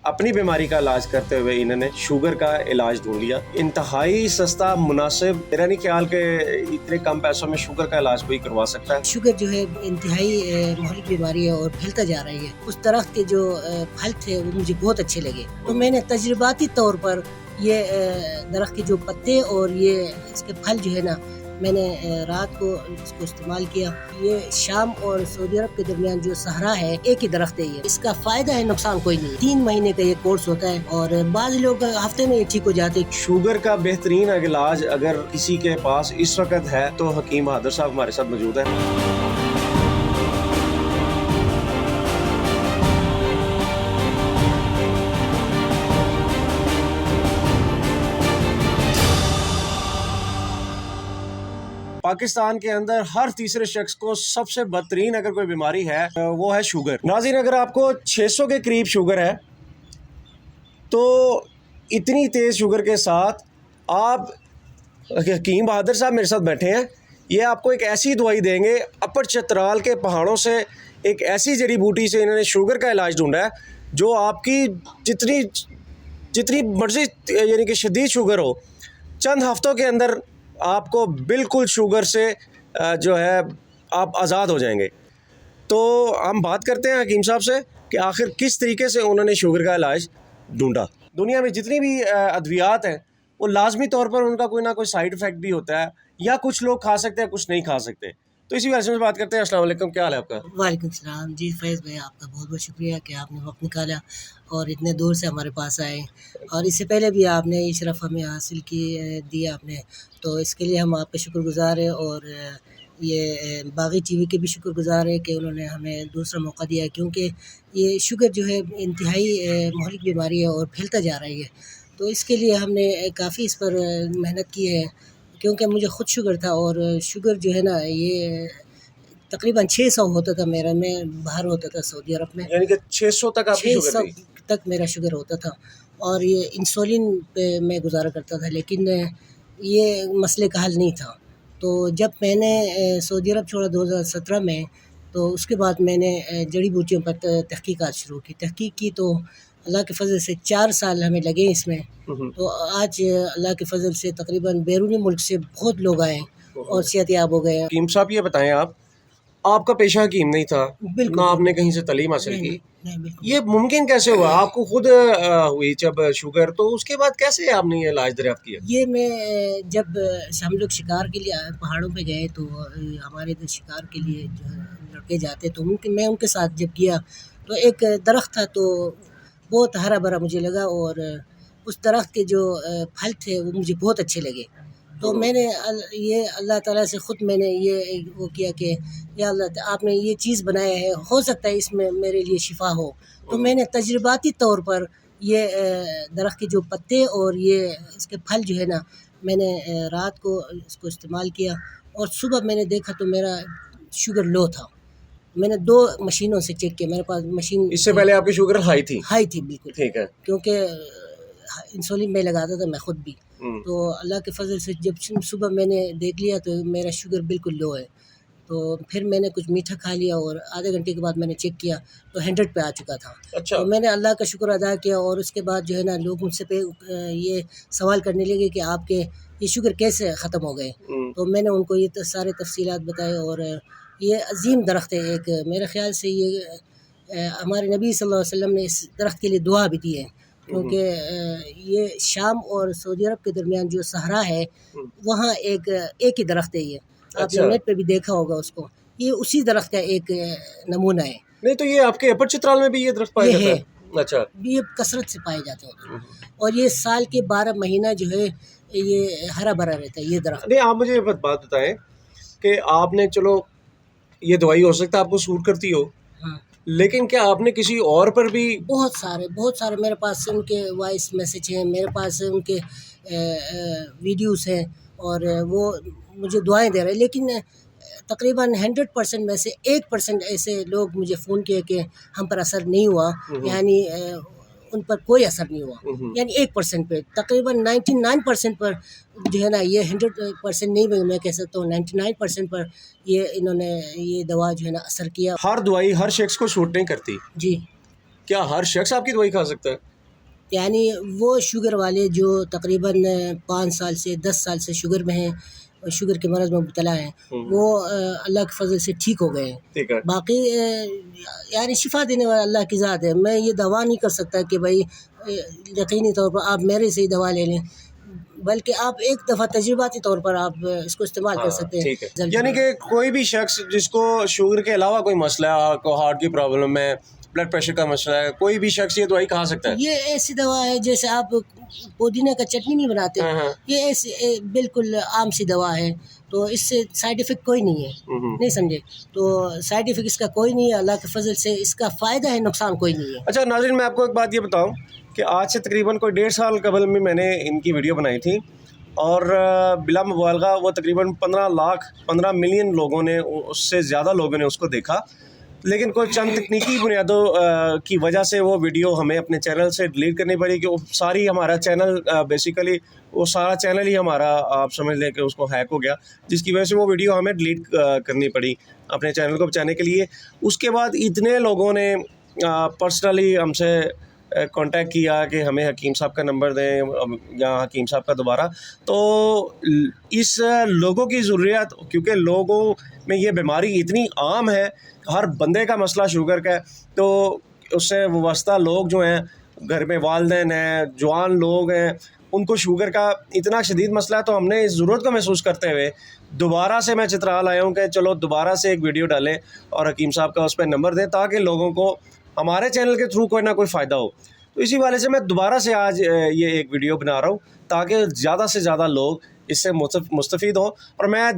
اپنی بیماری کا علاج کرتے ہوئے انہوں نے شوگر کا علاج ڈھونڈ لیا. انتہائی سستا، مناسب. میرا نہیں خیال کہ اتنے کم پیسوں میں شوگر کا علاج کوئی کروا سکتا ہے. شوگر جو ہے انتہائی مہلک بیماری ہے اور پھیلتا جا رہی ہے. اس درخت کے جو پھل تھے وہ مجھے بہت اچھے لگے، تو میں نے تجرباتی طور پر یہ درخت کے جو پتے اور یہ اس کے پھل جو ہے نا، میں نے رات کو اس کو استعمال کیا. یہ شام اور سعودی عرب کے درمیان جو صحرا ہے، ایک ہی درخت ہے. یہ اس کا فائدہ ہے، نقصان کوئی نہیں. 3 مہینے کا یہ کورس ہوتا ہے اور بعض لوگ ہفتے میں ٹھیک ہو جاتے. شوگر کا بہترین علاج اگر کسی کے پاس اس وقت ہے تو حکیم بہادر صاحب ہمارے ساتھ موجود ہے. پاکستان کے اندر ہر تیسرے شخص کو سب سے بدترین اگر کوئی بیماری ہے وہ ہے شوگر. ناظرین، اگر آپ کو 600 کے قریب شوگر ہے تو اتنی تیز شوگر کے ساتھ آپ حکیم بہادر صاحب میرے ساتھ بیٹھے ہیں. یہ آپ کو ایک ایسی دوائی دیں گے، اپر چترال کے پہاڑوں سے ایک ایسی جڑی بوٹی سے انہوں نے شوگر کا علاج ڈھونڈا ہے جو آپ کی جتنی مرضی یعنی کہ شدید شوگر ہو، چند ہفتوں کے اندر آپ کو بالکل شوگر سے جو ہے آپ آزاد ہو جائیں گے. تو ہم بات کرتے ہیں حکیم صاحب سے کہ آخر کس طریقے سے انہوں نے شوگر کا علاج ڈھونڈا. دنیا میں جتنی بھی ادویات ہیں وہ لازمی طور پر ان کا کوئی نہ کوئی سائیڈ افیکٹ بھی ہوتا ہے، یا کچھ لوگ کھا سکتے ہیں، کچھ نہیں کھا سکتے. تو اسی وجہ سے بات کرتے ہیں. السلام علیکم، کیا حال ہے آپ کا؟ وعلیکم السلام. جی فیض بھائی، آپ کا بہت بہت شکریہ کہ آپ نے وقت نکالا اور اتنے دور سے ہمارے پاس آئے. اور اس سے پہلے بھی آپ نے یہ شرف ہمیں حاصل دیا آپ نے، تو اس کے لیے ہم آپ کے شکر گزار ہیں. اور یہ باغی ٹی وی کے بھی شکر گزار ہے کہ انہوں نے ہمیں دوسرا موقع دیا، کیونکہ یہ شوگر جو ہے انتہائی مہلک بیماری ہے اور پھیلتا جا رہی ہے. تو اس کے لیے ہم نے کافی اس پر محنت کی ہے، کیونکہ مجھے خود شوگر تھا. اور شوگر جو ہے نا، یہ تقریباً 600 ہوتا تھا میرا. میں باہر ہوتا تھا سعودی عرب میں، یعنی کہ 600 تک آپ کی شوگر 600 تھی؟ تک میرا شوگر ہوتا تھا. اور یہ انسولین پہ میں گزارا کرتا تھا، لیکن یہ مسئلے کا حل نہیں تھا. تو جب میں نے سعودی عرب چھوڑا 2017 میں، تو اس کے بعد میں نے جڑی بوٹیوں پر تحقیقات شروع کی. تحقیق کی تو اللہ کے فضل سے 4 سال ہمیں لگے اس میں. تو آج اللہ کے فضل سے تقریباً بیرونی ملک سے بہت لوگ آئے اور صحت یاب ہو گئے. حکیم صاحب یہ بتائیں، آپ کا پیشہ حکیم نہیں تھا، بالکل، نہ آپ نے کہیں سے تعلیم حاصل کی. نہیں، بالکل. یہ ممکن کیسے ہوا؟ آپ کو خود ہوئی جب شوگر، تو اس کے بعد کیسے آپ نے یہ علاج دریافت کیا؟ یہ میں جب ہم لوگ شکار کے لیے پہاڑوں پہ گئے، تو ہمارے ادھر شکار کے لیے جو ہے لڑکے جاتے، تو میں ان کے ساتھ جب گیا تو ایک درخت تھا، تو بہت ہرا بھرا مجھے لگا. اور اس درخت کے جو پھل تھے وہ مجھے بہت اچھے لگے. تو میں نے یہ اللہ تعالیٰ سے خود میں نے یہ وہ کیا کہ یا اللہ، آپ نے یہ چیز بنایا ہے، ہو سکتا ہے اس میں میرے لیے شفا ہو. تو میں نے تجرباتی طور پر یہ درخت کے جو پتے اور یہ اس کے پھل جو ہے نا، میں نے رات کو اس کو استعمال کیا. اور صبح میں نے دیکھا تو میرا شوگر لو تھا. میں نے 2 مشینوں سے چیک کیا. میرے پاس مشین اس سے پہلے آپ کی شوگر ہائی تھی؟ ہائی تھی، بالکل. ٹھیک ہے. کیونکہ انسولین میں لگاتا تھا میں خود بھی. تو اللہ کے فضل سے جب صبح میں نے دیکھ لیا تو میرا شوگر بالکل لو ہے. تو پھر میں نے کچھ میٹھا کھا لیا اور آدھے گھنٹے کے بعد میں نے چیک کیا تو 100 پہ آ چکا تھا. اچھا. تو میں نے اللہ کا شکر ادا کیا. اور اس کے بعد جو ہے نا، لوگ مجھ سے یہ سوال کرنے لگے کہ آپ کے یہ شوگر کیسے ختم ہو گئے. تو میں نے ان کو یہ سارے تفصیلات بتائے. اور یہ عظیم درخت ہے ایک. میرے خیال سے یہ ہمارے نبی صلی اللہ علیہ وسلم نے اس درخت کے لیے دعا بھی دی ہے، کیونکہ یہ شام اور سعودی عرب کے درمیان جو صحرا ہے وہاں ایک ہی درخت ہے. یہ آپ نے نیٹ پہ بھی دیکھا ہوگا اس کو. یہ اسی درخت کا ایک نمونہ ہے. نہیں تو یہ آپ کے اپر چترال میں بھی یہ درخت پایا جاتا ہے؟ اچھا. یہ کثرت سے پائے جاتے ہیں. اور یہ سال کے 12 مہینہ جو ہے یہ ہرا بھرا رہتا ہے یہ درخت. نہیں، آپ مجھے بات بتائیں کہ آپ نے، چلو یہ دوائی ہو سکتا ہے آپ کو سوٹ کرتی ہو، لیکن کیا آپ نے کسی اور پر بھی؟ بہت سارے میرے پاس ان کے وائس میسیج ہیں، میرے پاس ان کے ویڈیوز ہیں، اور وہ مجھے دعائیں دے رہے ہیں. لیکن تقریباً 100% میں سے 1% ایسے لوگ مجھے فون کیے کہ ہم پر اثر نہیں ہوا، یعنی ان پر کوئی اثر نہیں ہوا. یعنی 1% پہ تقریباً 99% پر جو ہے نا، یہ 100% نہیں میں کہہ سکتا ہوں، 99% پر یہ انہوں نے یہ دوا جو ہے نا اثر کیا. ہر دوائی ہر شخص کو سوٹ نہیں کرتی. جی. کیا ہر شخص آپ کی دوائی کھا سکتا ہے؟ یعنی وہ شوگر والے جو تقریباً 5 سال سے 10 سال سے شوگر میں ہیں، شوگر کے مرض میں مبتلا ہیں، وہ اللہ کے فضل سے ٹھیک ہو گئے ہیں. ٹھیک ہے. باقی یعنی شفا دینے والا اللہ کی ذات ہے. میں یہ دعویٰ نہیں کر سکتا کہ بھائی یقینی طور پر آپ میرے سے ہی دوا لے لیں، بلکہ آپ ایک دفعہ تجرباتی طور پر آپ اس کو استعمال کر سکتے ہیں. ٹھیک ہے. یعنی کہ کوئی بھی شخص جس کو شوگر کے علاوہ کوئی مسئلہ ہے، کو ہارٹ کی پرابلم ہے، بلڈ پریشر کا مسئلہ ہے، کوئی بھی شخص یہ دوائی کھا سکتا ہے. یہ ایسی دوا ہے جیسے آپ پودینے کا چٹنی نہیں بناتے، یہ ایسی بالکل عام سی دوا ہے. تو اس سے سائیڈ ایفیکٹ کوئی نہیں ہے، نہیں سمجھے. تو سائیڈ ایفیکٹ اس کا کوئی نہیں ہے، اللہ کے فضل سے اس کا فائدہ ہے، نقصان کوئی نہیں ہے. اچھا ناظرین، میں آپ کو ایک بات یہ بتاؤں کہ آج سے تقریباً کوئی 1.5 سال قبل میں نے ان کی ویڈیو بنائی تھی، اور بلا مبالغہ وہ تقریباً 15 ملین لوگوں نے، اس سے زیادہ لوگوں نے اس کو دیکھا. لیکن کوئی چند تکنیکی بنیادوں کی وجہ سے وہ ویڈیو ہمیں اپنے چینل سے ڈیلیٹ کرنی پڑی، کہ وہ ساری ہمارا چینل بیسیکلی وہ سارا چینل ہی ہمارا آپ سمجھ لیں کہ اس کو ہیک ہو گیا، جس کی وجہ سے وہ ویڈیو ہمیں ڈیلیٹ کرنی پڑی اپنے چینل کو بچانے کے لیے. اس کے بعد اتنے لوگوں نے پرسنلی ہم سے کانٹیکٹ کیا کہ ہمیں حکیم صاحب کا نمبر دیں یا حکیم صاحب کا دوبارہ. تو اس لوگوں کی ضروریات، کیونکہ لوگوں میں یہ بیماری اتنی عام ہے، ہر بندے کا مسئلہ شوگر کا ہے، تو اس سے وابستہ لوگ جو ہیں گھر میں والدین ہیں، جوان لوگ ہیں، ان کو شوگر کا اتنا شدید مسئلہ ہے. تو ہم نے اس ضرورت کو محسوس کرتے ہوئے دوبارہ سے میں چترال آیا ہوں کہ چلو دوبارہ سے ایک ویڈیو ڈالیں اور حکیم صاحب کا اس پہ نمبر دیں، تاکہ لوگوں کو ہمارے چینل کے تھرو کوئی نہ کوئی فائدہ ہو. تو اسی والے سے میں دوبارہ سے آج یہ ایک ویڈیو بنا رہا ہوں، تاکہ زیادہ سے زیادہ لوگ اس سے مستفید ہوں. اور میں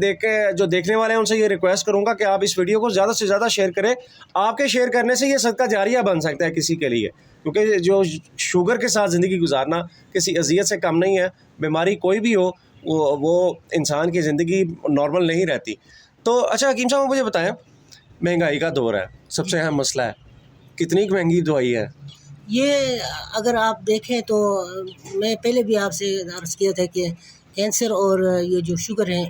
جو دیکھنے والے ہیں ان سے یہ ریکویسٹ کروں گا کہ آپ اس ویڈیو کو زیادہ سے زیادہ شیئر کریں. آپ کے شیئر کرنے سے یہ صدقہ جاریہ بن سکتا ہے کسی کے لیے، کیونکہ جو شوگر کے ساتھ زندگی گزارنا کسی اذیت سے کم نہیں ہے. بیماری کوئی بھی ہو، وہ انسان کی زندگی نارمل نہیں رہتی. تو اچھا حکیم صاحب مجھے بتائیں، مہنگائی کا دور ہے، سب سے اہم مسئلہ ہے، کتنی مہنگی دوائی ہے؟ یہ اگر آپ دیکھیں تو میں پہلے بھی آپ سے عرض کیا تھا کہ کینسر اور یہ جو شوگر ہیں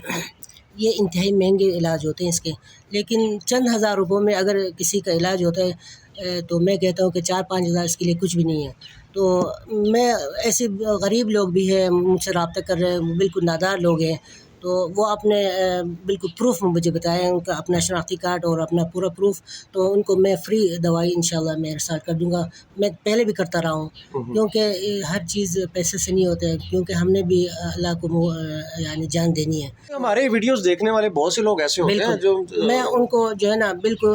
یہ انتہائی مہنگے علاج ہوتے ہیں اس کے، لیکن چند ہزار روپوں میں اگر کسی کا علاج ہوتا ہے تو میں کہتا ہوں کہ 4-5 ہزار اس کے لیے کچھ بھی نہیں ہے. تو میں ایسے غریب لوگ بھی ہیں مجھ سے رابطہ کر رہے ہیں، بالکل نادار لوگ ہیں، تو وہ اپنے بالکل پروف مجھے بتائیں، ان کا اپنا شناختی کارڈ اور اپنا پورا پروف، تو ان کو میں فری دوائی انشاءاللہ میں ارسال کر دوں گا. میں پہلے بھی کرتا رہا ہوں، کیونکہ ہر چیز پیسے سے نہیں ہوتا ہے، کیونکہ ہم نے بھی اللہ کو یعنی جان دینی ہے. ہمارے ویڈیوز دیکھنے والے بہت سے لوگ ایسے ہوتے ہیں جو میں ان کو جو ہے نا بالکل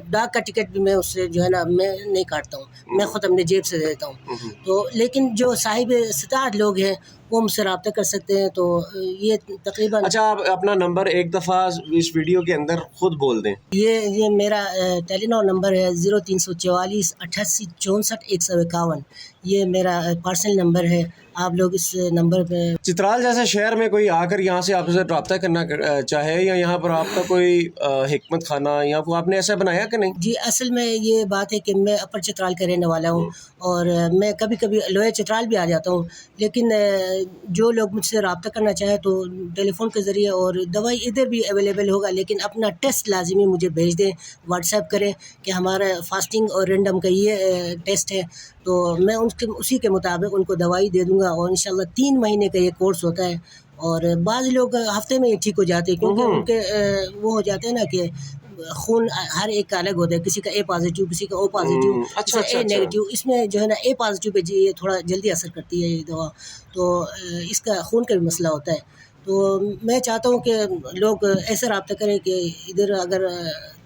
ڈاک کا ٹکٹ بھی میں اس سے جو ہے نا میں نہیں کاٹتا ہوں، میں خود اپنے جیب سے دیتا ہوں. تو لیکن جو صاحب استطاعت لوگ ہیں وہ مجھ سے رابطہ کر سکتے ہیں. تو یہ تقریباً اچھا آپ اپنا نمبر ایک دفعہ اس ویڈیو کے اندر خود بول دیں. یہ میرا ٹیلی نار نمبر ہے 0344 88 64 151. یہ میرا پرسنل نمبر ہے. آپ لوگ اس نمبر پہ چترال جیسے شہر میں کوئی آ کر یہاں سے آپ سے رابطہ کرنا چاہے، یا یہاں پر آپ کا کوئی حکمت خانہ یا کوئی آپ نے ایسا بنایا کہ نہیں؟ جی اصل میں یہ بات ہے کہ میں اپر چترال کا رہنے والا ہوں، اور میں کبھی کبھی لوئر چترال بھی آ جاتا ہوں. لیکن جو لوگ مجھ سے رابطہ کرنا چاہے تو ٹیلی فون کے ذریعے، اور دوائی ادھر بھی اویلیبل ہوگا، لیکن اپنا ٹیسٹ لازمی مجھے بھیج دیں، واٹس ایپ کریں کہ ہمارا فاسٹنگ اور رینڈم کا یہ ٹیسٹ ہے. تو میں اسی کے مطابق ان کو دوائی دے دوں گا، اور انشاءاللہ 3 مہینے کا یہ کورس ہوتا ہے. اور بعض لوگ ہفتے میں ہی ٹھیک ہو جاتے ہیں، کیونکہ ان کے وہ ہو جاتے ہیں نا کہ خون ہر ایک کا الگ ہوتا ہے، کسی کا اے پازیٹیو، کسی کا او پازیٹیو، کسی کا اے نیگیٹیو. اس میں جو ہے نا اے پازیٹیو پہ یہ تھوڑا جلدی اثر کرتی ہے یہ دوا، تو اس کا خون کا بھی مسئلہ ہوتا ہے. تو میں چاہتا ہوں کہ لوگ ایسے رابطہ کریں کہ ادھر اگر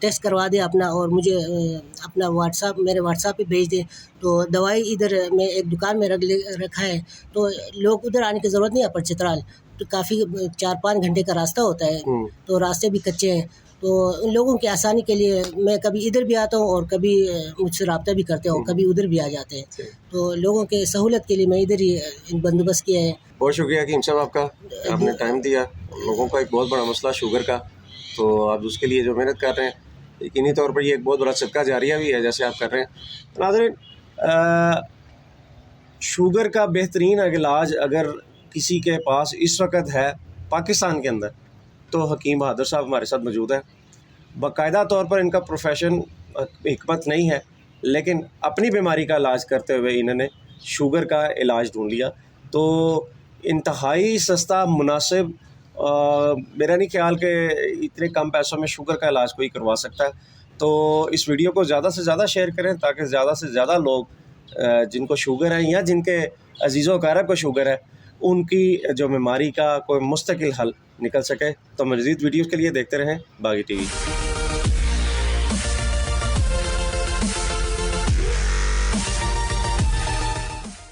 ٹیسٹ کروا دیں اپنا، اور مجھے اپنا میرے واٹس ایپ پہ بھیج دیں. تو دوائی ادھر میں ایک دکان میں رکھا ہے، تو لوگ ادھر آنے کی ضرورت نہیں ہے. پر چترال تو کافی 4-5 گھنٹے کا راستہ ہوتا ہے، تو راستے بھی کچے ہیں. تو ان لوگوں کی آسانی کے لیے میں کبھی ادھر بھی آتا ہوں اور کبھی مجھ سے رابطہ بھی کرتے ہوں، کبھی ادھر بھی آ جاتے ہیں. تو لوگوں کے سہولت کے لیے میں ادھر ہی بندوبست کیا ہے. بہت شکریہ حکیم صاحب آپ کا، آپ نے ٹائم دیا. لوگوں کا ایک بہت بڑا مسئلہ شوگر کا، تو آپ اس کے لیے جو محنت کر رہے ہیں، یقینی طور پر یہ ایک بہت بڑا صدقہ جاریہ بھی ہے جیسے آپ کر رہے ہیں. ناظرین، شوگر کا بہترین علاج اگر کسی کے پاس اس وقت ہے پاکستان کے اندر، تو حکیم بہادر صاحب ہمارے ساتھ موجود ہیں. باقاعدہ طور پر ان کا پروفیشن حکمت نہیں ہے، لیکن اپنی بیماری کا علاج کرتے ہوئے انہوں نے شوگر کا علاج ڈھونڈ لیا. تو انتہائی سستا مناسب، میرا نہیں خیال کہ اتنے کم پیسوں میں شوگر کا علاج کوئی کروا سکتا ہے. تو اس ویڈیو کو زیادہ سے زیادہ شیئر کریں تاکہ زیادہ سے زیادہ لوگ جن کو شوگر ہے یا جن کے عزیز و اقارب کو شوگر ہے ان کی جو بیماری کا کوئی مستقل حل نکل سکے. تو مزید ویڈیوز کے لیے دیکھتے رہیں باغی ٹی وی.